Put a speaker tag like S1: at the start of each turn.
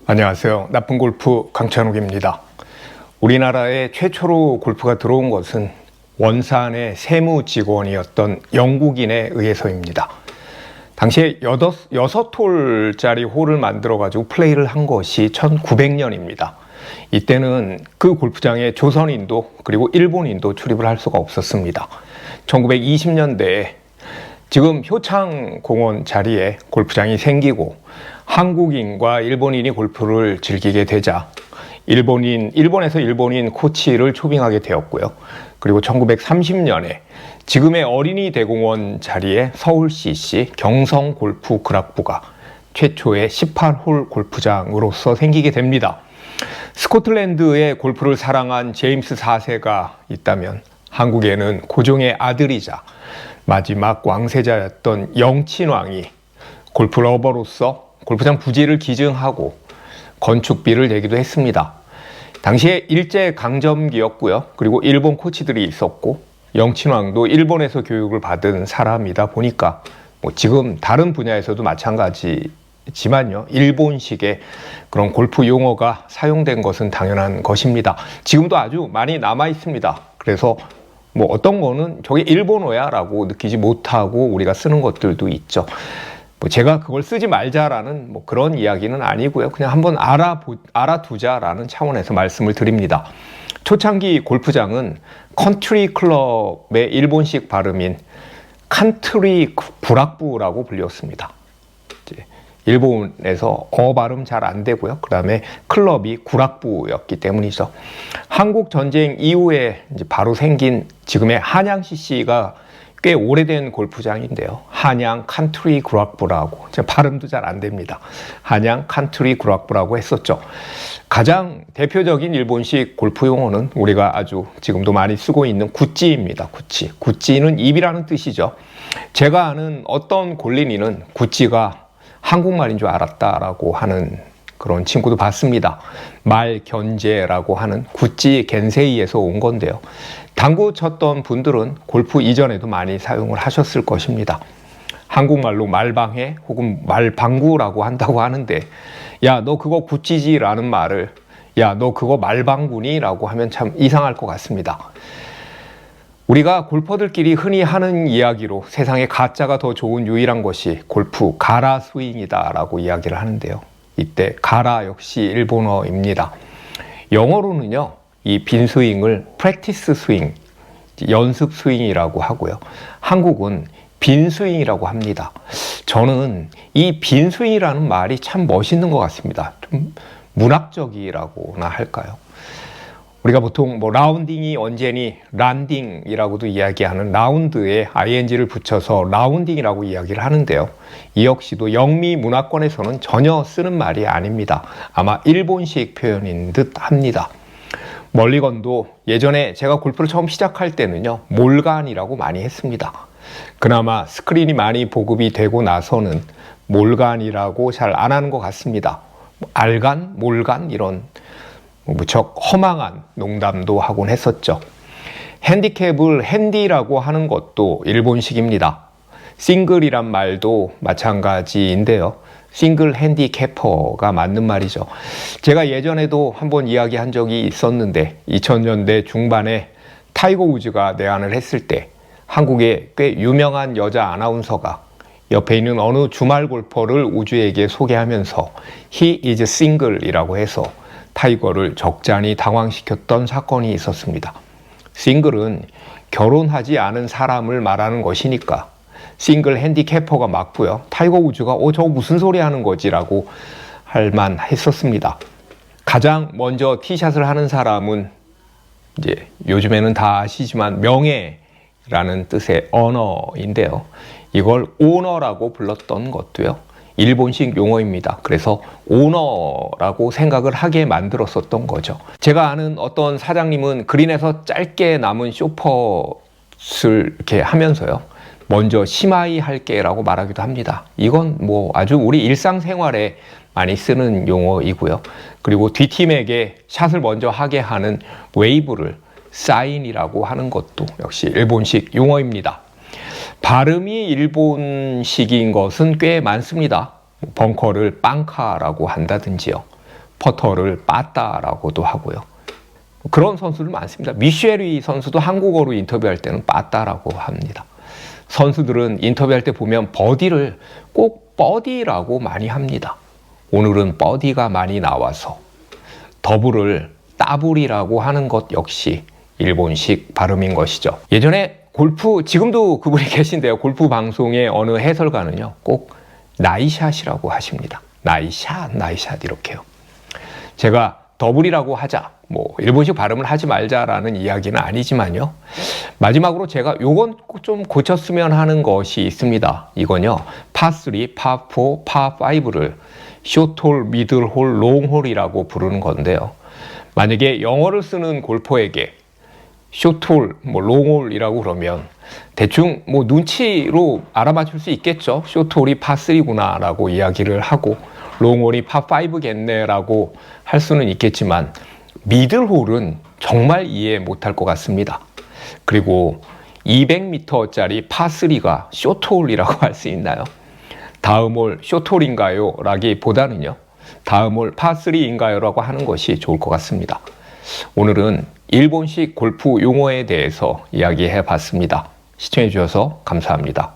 S1: 안녕하세요. 나쁜 골프 강찬욱입니다. 우리나라에 최초로 골프가 들어온 것은 원산의 세무 직원이었던 영국인에 의해서입니다. 당시에 6홀짜리 홀을 만들어가지고 플레이를 한 것이 1900년입니다. 이때는 그 골프장에 조선인도 그리고 일본인도 출입을 할 수가 없었습니다. 1920년대에 지금 효창공원 자리에 골프장이 생기고 한국인과 일본인이 골프를 즐기게 되자 일본에서 일본인 코치를 초빙하게 되었고요. 그리고 1930년에 지금의 어린이 대공원 자리에 서울CC 경성골프클럽부가 최초의 18홀 골프장으로서 생기게 됩니다. 스코틀랜드의 골프를 사랑한 제임스 4세가 있다면 한국에는 고종의 아들이자 마지막 왕세자였던 영친왕이 골프 러버로서 골프장 부지를 기증하고 건축비를 내기도 했습니다. 당시에 일제강점기였고요. 그리고 일본 코치들이 있었고 영친왕도 일본에서 교육을 받은 사람이다 보니까 지금 다른 분야에서도 마찬가지지만요. 일본식의 그런 골프 용어가 사용된 것은 당연한 것입니다. 지금도 아주 많이 남아 있습니다. 그래서 어떤 거는 저게 일본어야 라고 느끼지 못하고 우리가 쓰는 것들도 있죠. 제가 그걸 쓰지 말자라는 그런 이야기는 아니고요. 그냥 한번 알아두자라는 차원에서 말씀을 드립니다. 초창기 골프장은 컨트리 클럽의 일본식 발음인 칸트리 구락부라고 불렸습니다. 일본에서 발음 잘 안 되고요. 그 다음에 클럽이 구락부였기 때문이죠. 한국 전쟁 이후에 바로 생긴 지금의 한양 CC가 꽤 오래된 골프장인데요. 한양 칸트리 구락부라고, 발음도 잘 안 됩니다. 한양 칸트리 구락부라고 했었죠. 가장 대표적인 일본식 골프 용어는 우리가 아주 지금도 많이 쓰고 있는 구찌입니다. 구찌. 구찌는 입이라는 뜻이죠. 제가 아는 어떤 골린이는 구찌가 한국말인 줄 알았다라고 하는 그런 친구도 봤습니다. 말견제라고 하는 구찌 겐세이에서 온 건데요. 당구 쳤던 분들은 골프 이전에도 많이 사용을 하셨을 것입니다. 한국말로 말방해 혹은 말방구라고 한다고 하는데, 야, 너 그거 구찌지라는 말을 야, 너 그거 말방구니? 라고 하면 참 이상할 것 같습니다. 우리가 골퍼들끼리 흔히 하는 이야기로 세상에 가짜가 더 좋은 유일한 것이 골프 가라 스윙이다 라고 이야기를 하는데요. 이때 가라 역시 일본어입니다. 영어로는요, 이 빈 스윙을 프랙티스 스윙, 연습 스윙이라고 하고요. 한국은 빈 스윙이라고 합니다. 저는 이 빈 스윙이라는 말이 참 멋있는 것 같습니다. 좀 문학적이라고나 할까요? 우리가 보통 라운딩이 언제니 란딩이라고도 이야기하는 라운드에 ing를 붙여서 라운딩이라고 이야기를 하는데요. 이 역시도 영미 문화권에서는 전혀 쓰는 말이 아닙니다. 아마 일본식 표현인 듯 합니다. 멀리건도 예전에 제가 골프를 처음 시작할 때는요, 몰간이라고 많이 했습니다. 그나마 스크린이 많이 보급이 되고 나서는 몰간이라고 잘 안 하는 것 같습니다. 알간, 몰간 이런 무척 허망한 농담도 하곤 했었죠. 핸디캡을 핸디라고 하는 것도 일본식입니다. 싱글이란 말도 마찬가지인데요. 싱글 핸디캐퍼가 맞는 말이죠. 제가 예전에도 한번 이야기한 적이 있었는데 2000년대 중반에 타이거 우즈가 내한을 했을 때 한국의 꽤 유명한 여자 아나운서가 옆에 있는 어느 주말 골퍼를 우주에게 소개하면서 He is single이라고 해서 타이거를 적잖이 당황시켰던 사건이 있었습니다. 싱글은 결혼하지 않은 사람을 말하는 것이니까 싱글 핸디캐퍼가 맞고요. 타이거 우즈가 저거 무슨 소리 하는 거지? 라고 할 만 했었습니다. 가장 먼저 티샷을 하는 사람은 이제 요즘에는 다 아시지만 명예라는 뜻의 언어인데요. 이걸 오너라고 불렀던 것도요. 일본식 용어입니다. 그래서 오너라고 생각을 하게 만들었었던 거죠. 제가 아는 어떤 사장님은 그린에서 짧게 남은 쇼퍼를 이렇게 하면서요, 먼저 심하이 할게라고 말하기도 합니다. 이건 아주 우리 일상생활에 많이 쓰는 용어이고요. 그리고 뒷팀에게 샷을 먼저 하게 하는 웨이브를 사인이라고 하는 것도 역시 일본식 용어입니다. 발음이 일본식인 것은 꽤 많습니다. 벙커를 빵카라고 한다든지요. 퍼터를 빠따라고도 하고요. 그런 선수들 많습니다. 미쉐리 선수도 한국어로 인터뷰할 때는 빠따라고 합니다. 선수들은 인터뷰할 때 보면 버디를 꼭 버디라고 많이 합니다. 오늘은 버디가 많이 나와서 더블을 따블이라고 하는 것 역시 일본식 발음인 것이죠. 예전에 골프, 지금도 그분이 계신데요. 골프 방송의 어느 해설가는요, 꼭 나이샷이라고 하십니다. 나이샷 이렇게요. 제가 더블이라고 하자, 일본식 발음을 하지 말자라는 이야기는 아니지만요. 마지막으로 제가 요건 좀 고쳤으면 하는 것이 있습니다. 이건요, 파3, 파4, 파5를 숏홀, 미들홀, 롱홀이라고 부르는 건데요. 만약에 영어를 쓰는 골퍼에게 숏홀, 롱홀이라고 그러면 대충 눈치로 알아맞힐 수 있겠죠. 숏홀이 파3구나 라고 이야기를 하고 롱홀이 파5겠네 라고 할 수는 있겠지만 미들홀은 정말 이해 못할 것 같습니다. 그리고 200m짜리 파3가 숏홀이라고 할 수 있나요? 다음 홀 숏홀인가요? 라기보다는요, 다음 홀 파3인가요? 라고 하는 것이 좋을 것 같습니다. 오늘은 일본식 골프 용어에 대해서 이야기해 봤습니다. 시청해 주셔서 감사합니다.